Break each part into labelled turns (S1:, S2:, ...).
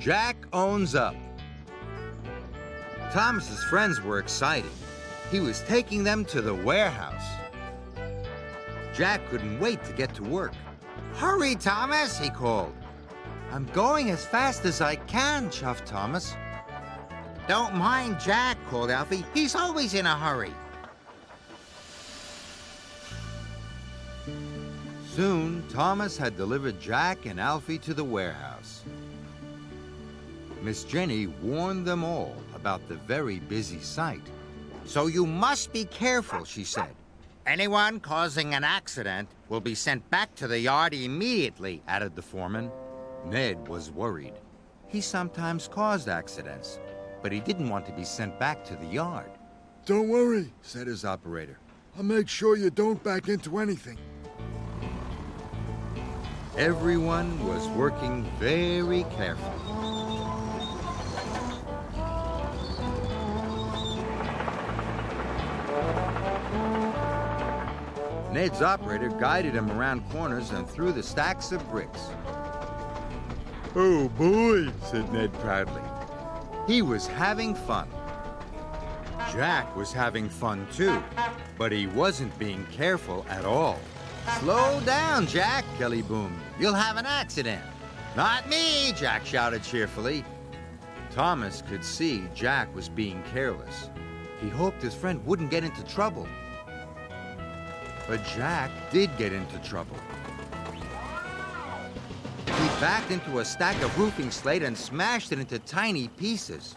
S1: Jack owns up. Thomas's friends were excited. He was taking them to the warehouse. Jack couldn't wait to get to work. "Hurry, Thomas," he called. "I'm going as fast as I can," chuffed Thomas. "Don't mind Jack," called Alfie. "He's always in a hurry." Soon, Thomas had delivered Jack and Alfie to the warehouse. Miss Jenny warned them all about the very busy site. "So you must be careful," she said. "Anyone causing an accident will be sent back to the yard immediately," added the foreman. Ned was worried. He sometimes caused accidents, but he didn't want to be sent back to the yard.
S2: "Don't worry," said his operator. "I'll make sure you don't back into anything."
S1: Everyone was working very carefully. Ned's operator guided him around corners and through the stacks of bricks. "Oh boy," said Ned proudly. He was having fun. Jack was having fun too, but he wasn't being careful at all. "Slow down, Jack," Kelly boomed. "You'll have an accident." "Not me," Jack shouted cheerfully. Thomas could see Jack was being careless. He hoped his friend wouldn't get into trouble. But Jack did get into trouble. He backed into a stack of roofing slate and smashed it into tiny pieces.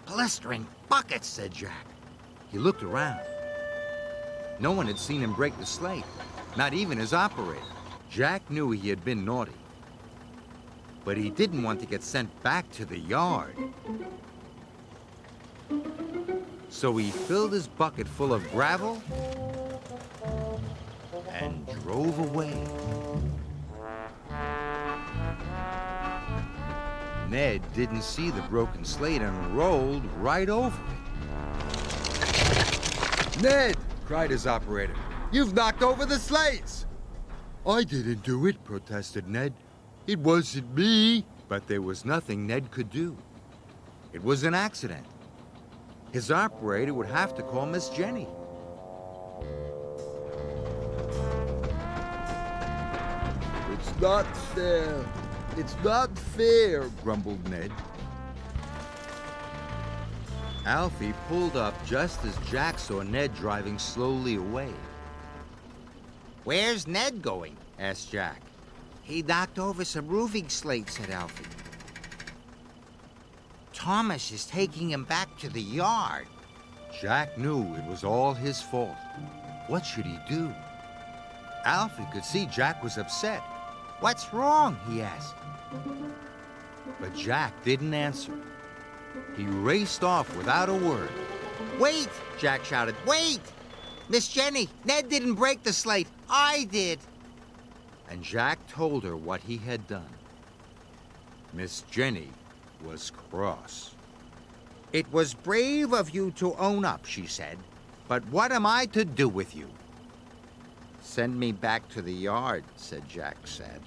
S1: "Blistering buckets," said Jack. He looked around. No one had seen him break the slate, not even his operator. Jack knew he had been naughty, but he didn't want to get sent back to the yard. So he filled his bucket full of gravel and drove away. Ned didn't see the broken slate and rolled right over it. "Ned!" cried his operator. "You've knocked over the slates!" "I didn't do it," protested Ned. "It wasn't me." But there was nothing Ned could do. It was an accident. His operator would have to call Miss Jenny. "It's not fair. It's not fair," grumbled Ned. Alfie pulled up just as Jack saw Ned driving slowly away. "Where's Ned going?" asked Jack. "He knocked over some roofing slates," said Alfie. "Thomas is taking him back to the yard." Jack knew it was all his fault. What should he do? Alfie could see Jack was upset. "What's wrong?" he asked. But Jack didn't answer. He raced off without a word. "Wait!" Jack shouted. "Wait! Miss Jenny, Ned didn't break the slate. I did." And Jack told her what he had done. Miss Jenny was cross. "It was brave of you to own up," she said. "But what am I to do with you?" "Send me back to the yard," said Jack sadly.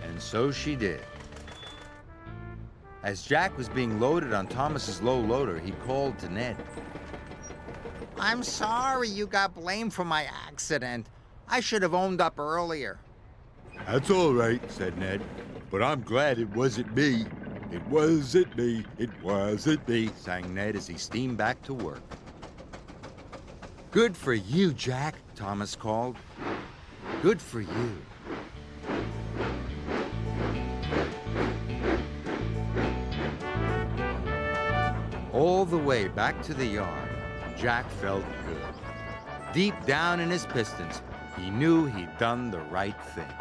S1: And so she did. As Jack was being loaded on Thomas's low loader, he called to Ned. "I'm sorry you got blamed for my accident. I should have owned up earlier."
S2: "That's all right," said Ned. "But I'm glad it wasn't me. It wasn't me. It wasn't me,"
S1: sang Ned as he steamed back to work. "Good for you, Jack," Thomas called. "Good for you." All the way back to the yard, Jack felt good. Deep down in his pistons, he knew he'd done the right thing.